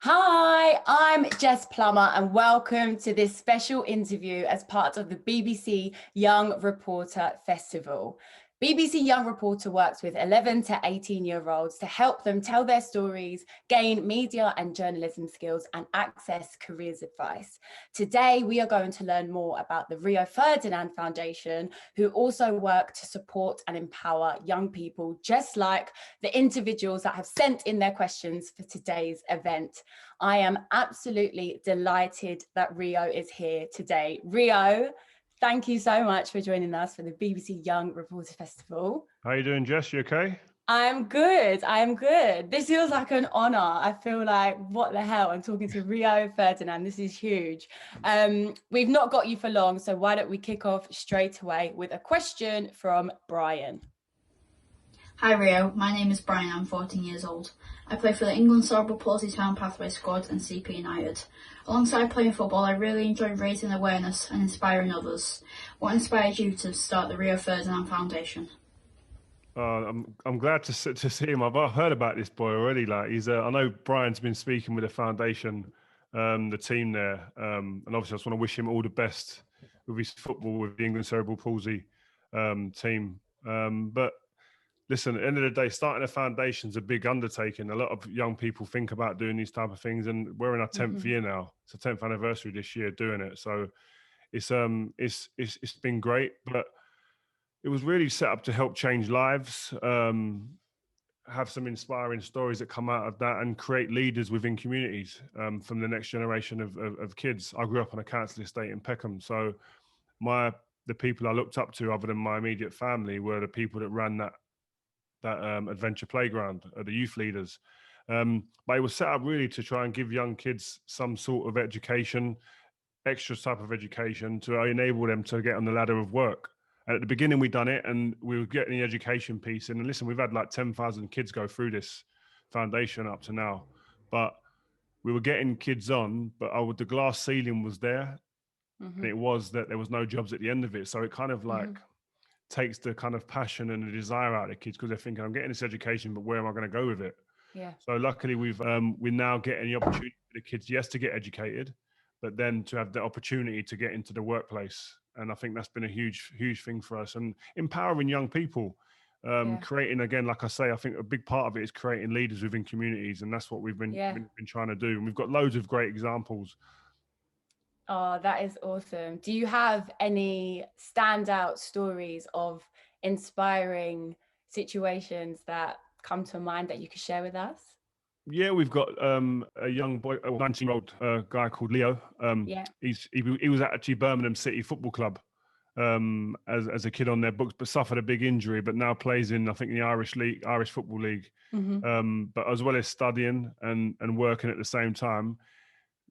Hi, I'm Jess Plummer and welcome to this special interview as part of the BBC Young Reporter Festival. BBC Young Reporter works with 11 to 18-year-olds to help them tell their stories, gain media and journalism skills and access careers advice. Today, we are going to learn more about the Rio Ferdinand Foundation, who also work to support and empower young people, just like the individuals that have sent in their questions for today's event. I am absolutely delighted that Rio is here today. Rio, thank you so much for joining us for the BBC Young Reporter Festival. How you doing, Jess? You okay? I'm good. I'm good. This feels like an honor. I feel like, what the hell? I'm talking to Rio Ferdinand. This is huge. We've not got you for long, so why don't we kick off straight away with a question from Brian. Hi Rio, my name is Brian, I'm 14 years old. I play for the England Cerebral Palsy Town Pathway squad and CP United. Alongside playing football, I really enjoy raising awareness and inspiring others. What inspired you to start the Rio Ferdinand Foundation? I'm glad to see him. I've heard about this boy already. Like I know Brian's been speaking with the foundation, the team there, and obviously I just want to wish him all the best with his football with the England Cerebral Palsy team. But listen, at the end of the day, starting a foundation is a big undertaking. A lot of young people think about doing these type of things, and we're in our 10th year now. It's the 10th anniversary this year doing it. So it's been great, but it was really set up to help change lives, have some inspiring stories that come out of that, and create leaders within communities from the next generation of kids. I grew up on a council estate in Peckham, so the people I looked up to, other than my immediate family, were the people that ran that adventure playground, the youth leaders. But it was set up really to try and give young kids some sort of education, extra type of education to enable them to get on the ladder of work. And at the beginning we done it and we were getting the education piece in. And listen, we've had like 10,000 kids go through this foundation up to now. But we were getting kids on, but the glass ceiling was there. And it was that there was no jobs at the end of it. So it kind of like takes the kind of passion and the desire out of the kids, because they're thinking, I'm getting this education, but where am I going to go with it? Yeah. So luckily we're now getting the opportunity for the kids, yes, to get educated, but then to have the opportunity to get into the workplace. And I think that's been a huge thing for us, and empowering young people, creating, again, like I say, I think a big part of it is creating leaders within communities. And that's what we've been trying to do. And we've got loads of great examples. Oh, that is awesome. Do you have any standout stories of inspiring situations that come to mind that you could share with us? Yeah, we've got a young boy, a 19-year-old guy called Leo. He was actually Birmingham City Football Club as a kid on their books, but suffered a big injury, but now plays in, I think, the Irish Football League. But as well as studying and working at the same time,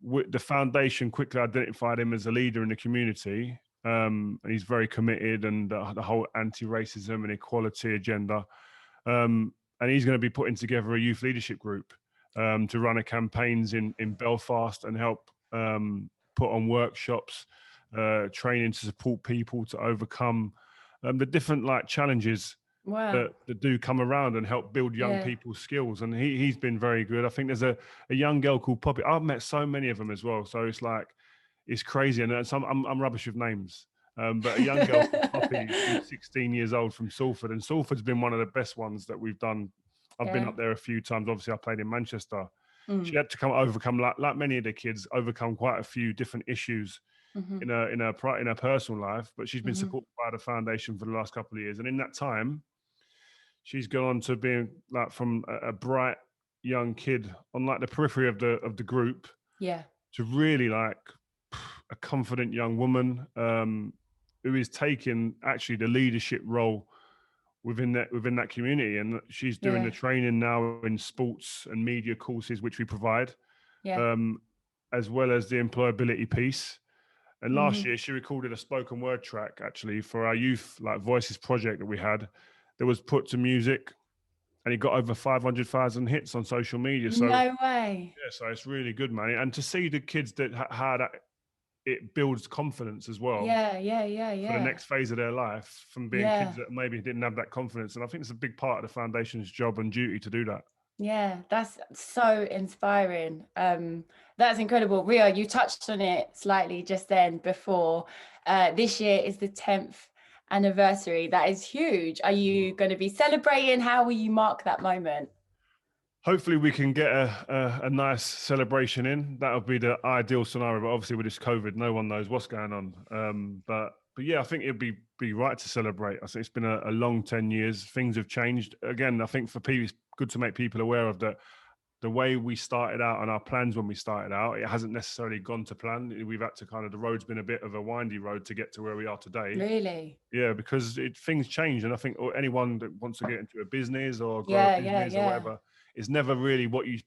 the foundation quickly identified him as a leader in the community. And he's very committed, and the whole anti-racism and equality agenda. And he's going to be putting together a youth leadership group to run campaigns in Belfast and help put on workshops, training to support people to overcome the different challenges that do come around and help build young people's skills. And he's been very good. I think there's a young girl called Poppy. I've met so many of them as well. So it's crazy. And I'm rubbish with names. But a young girl called Poppy, who's 16 years old, from Salford. And Salford's been one of the best ones that we've done. I've been up there a few times. Obviously, I played in Manchester. She had to overcome, like many of the kids, overcome quite a few different issues in her personal life. But she's been supported by the foundation for the last couple of years. And in that time, she's gone on to being from a bright young kid on the periphery of the group, to really a confident young woman who is taking actually the leadership role within that community. And she's doing the training now in sports and media courses, which we provide, as well as the employability piece. And last year she recorded a spoken word track actually for our youth voices project that we had, that was put to music, and it got over 500,000 hits on social media. So no way. Yeah, so it's really good, man. And to see the kids that had it builds confidence as well. For the next phase of their life, from being kids that maybe didn't have that confidence. And I think it's a big part of the foundation's job and duty to do that. Yeah, that's so inspiring. That's incredible. Rio, you touched on it slightly just then before. This year is the 10th anniversary. That is huge. Are you going to be celebrating? How will you mark that moment? Hopefully we can get a nice celebration in. That would be the ideal scenario. But obviously with this COVID, no one knows what's going on. But yeah, I think it'd be right to celebrate. I think it's been a long 10 years. Things have changed. Again, I think for people, it's good to make people aware of that. The way we started out and our plans when we started out, it hasn't necessarily gone to plan. We've had to the road's been a bit of a windy road to get to where we are today. Really? Yeah, because things change. And I think anyone that wants to get into a business or grow a business or whatever, it's never really what you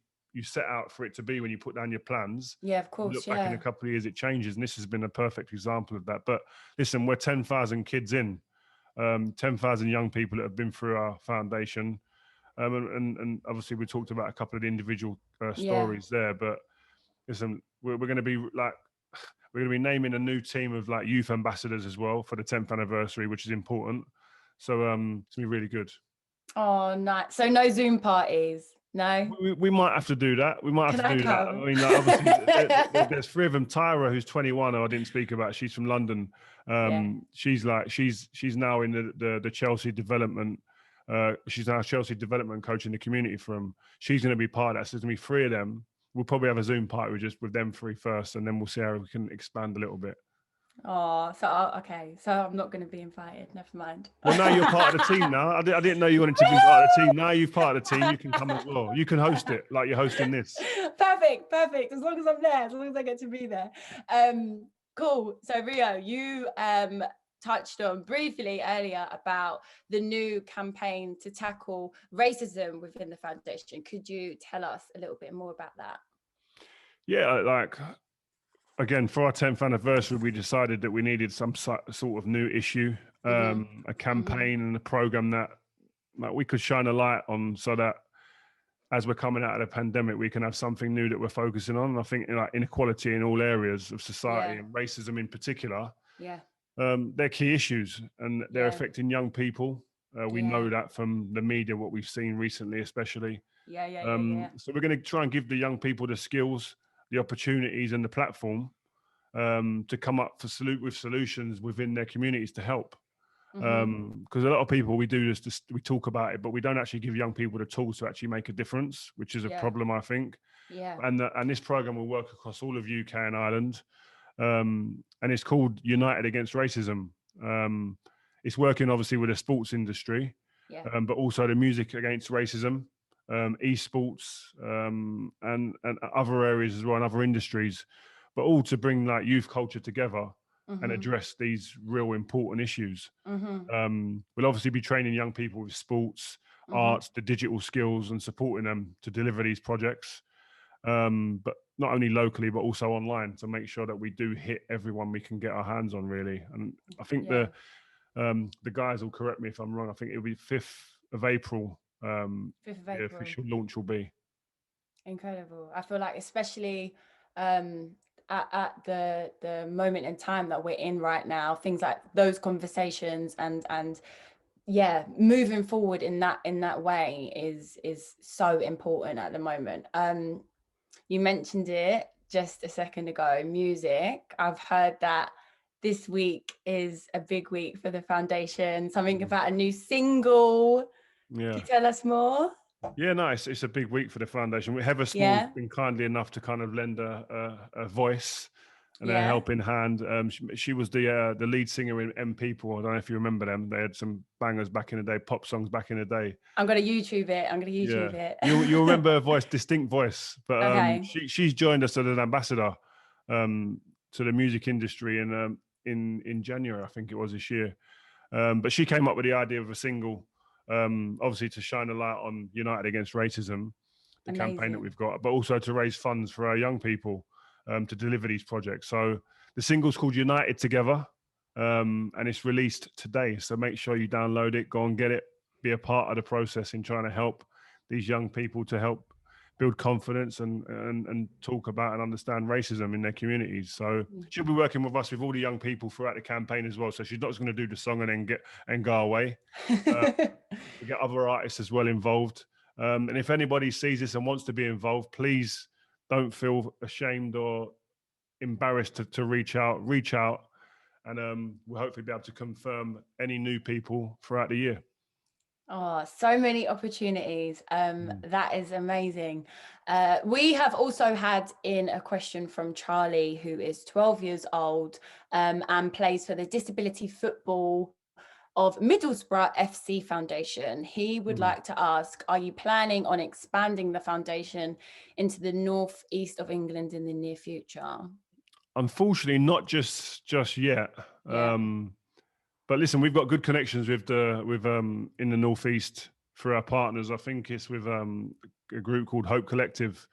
set out for it to be when you put down your plans. Yeah, of course. Look back in a couple of years, it changes. And this has been a perfect example of that. But listen, we're 10,000 kids in, 10,000 young people that have been through our foundation. And obviously we talked about a couple of the individual stories there, but listen, we're going to be naming a new team of youth ambassadors as well for the 10th anniversary, which is important. So it's going to be really good. Oh, nice. So no Zoom parties? No? We might have to do that. We might have to do that. I mean, obviously there's three of them. Tyra, who's 21, who I didn't speak about, she's from London. She's now in the Chelsea development. She's our Chelsea development coach in the community from. She's going to be part of that. So there's going to be three of them. We'll probably have a Zoom party with them three first, and then we'll see how we can expand a little bit. Oh, so okay. So I'm not going to be invited. Never mind. Well, now you're part of the team now. I didn't know you wanted to be part of the team. Now you're part of the team. You can come as well. You can host it like you're hosting this. Perfect. As long as I'm there, as long as I get to be there. Cool. So Rio, you touched on briefly earlier about the new campaign to tackle racism within the foundation. Could you tell us a little bit more about that? Yeah, again, for our 10th anniversary, we decided that we needed some sort of new issue, a campaign and a program that we could shine a light on, so that as we're coming out of the pandemic, we can have something new that we're focusing on. And I think inequality in all areas of society and racism in particular. Yeah. They're key issues, and they're affecting young people. We know that from the media, what we've seen recently, especially. So we're going to try and give the young people the skills, the opportunities, and the platform to come up with solutions within their communities to help. Because a lot of people, we do this, we talk about it, but we don't actually give young people the tools to actually make a difference, which is a problem, I think. And this program will work across all of UK and Ireland. And it's called United Against Racism. It's working obviously with the sports industry, but also the music against racism, esports, and other areas as well, and other industries, but all to bring youth culture together and address these real important issues. We'll obviously be training young people with sports, arts, the digital skills, and supporting them to deliver these projects. But not only locally, but also online, to make sure that we do hit everyone we can get our hands on, really. And I think the guys will correct me if I'm wrong. I think it'll be 5th of April. 5th of April. The official launch will be. Incredible. I feel like, especially at the moment in time that we're in right now, things like those conversations and moving forward in that way is so important at the moment. You mentioned it just a second ago, music. I've heard that this week is a big week for the foundation, something about a new single. Can you tell us more? Yeah, nice. It's a big week for the foundation. Heather Small's been kindly enough to kind of lend a voice and a helping hand. She was the lead singer in M People. I don't know if you remember them. They had some bangers back in the day, pop songs back in the day. I'm going to YouTube it. You'll remember her voice, distinct voice. But she's joined us as an ambassador to the music industry in January, I think it was this year. But she came up with the idea of a single, obviously to shine a light on United Against Racism, the campaign that we've got, but also to raise funds for our young people to deliver these projects. So the single's called United Together, and it's released today. So make sure you download it, go and get it, be a part of the process in trying to help these young people to help build confidence and talk about and understand racism in their communities. So she'll be working with us with all the young people throughout the campaign as well. So she's not just going to do the song and then go away. We get other artists as well involved. And if anybody sees this and wants to be involved, please don't feel ashamed or embarrassed to reach out. Reach out, and we'll hopefully be able to confirm any new people throughout the year. Oh, so many opportunities. That is amazing. We have also had in a question from Charlie, who is 12 years old and plays for the Disability Football of Middlesbrough FC Foundation. He would like to ask, are you planning on expanding the foundation into the northeast of England in the near future? Unfortunately, not just yet. Yeah. But listen, we've got good connections with in the northeast for our partners. I think it's with a group called Hope Collective,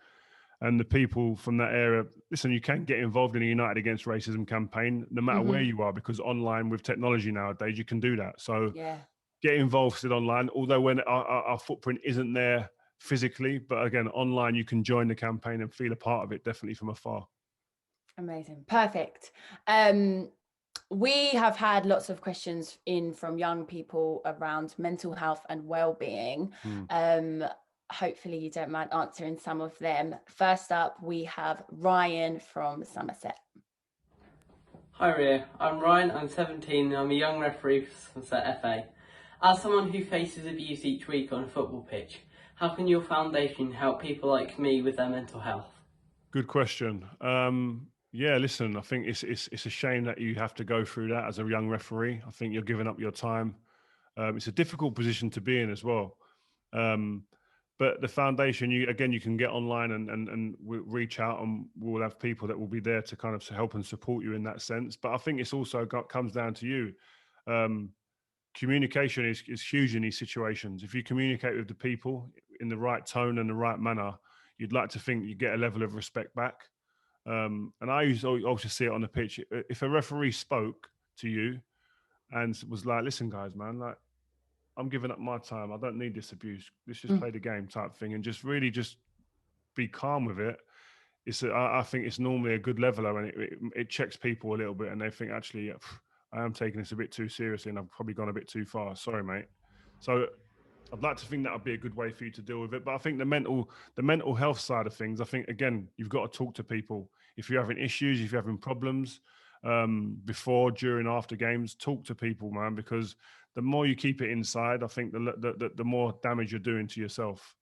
and the people from that area. Listen, you can get involved in a United Against Racism campaign, no matter where you are, because online with technology nowadays, you can do that. So get involved still online, although when our footprint isn't there physically, but again, online, you can join the campaign and feel a part of it, definitely from afar. Amazing. Perfect. We have had lots of questions in from young people around mental health and well-being. Hopefully you don't mind answering some of them. First up, we have Ryan from Somerset. Hi Rio, I'm Ryan, I'm 17 and I'm a young referee for Somerset FA. As someone who faces abuse each week on a football pitch, how can your foundation help people like me with their mental health? Good question. Yeah, listen, I think it's a shame that you have to go through that as a young referee. I think you're giving up your time. It's a difficult position to be in as well. But the foundation, you can get online and reach out, and we'll have people that will be there to kind of help and support you in that sense. But I think it's also comes down to you. Communication is huge in these situations. If you communicate with the people in the right tone and the right manner, you'd like to think you get a level of respect back. And I also see it on the pitch. If a referee spoke to you and was like, "Listen, guys, man, like I'm giving up my time. I don't need this abuse. Let's just play the game," type thing, and just really just be calm with it. I think it's normally a good leveler, and it checks people a little bit, and they think, actually, I am taking this a bit too seriously, and I've probably gone a bit too far. Sorry, mate. So I'd like to think that would be a good way for you to deal with it. But I think the mental health side of things, I think, again, you've got to talk to people. If you're having issues, if you're having problems, before, during, after games, talk to people, man, because the more you keep it inside, I think the more damage you're doing to yourself.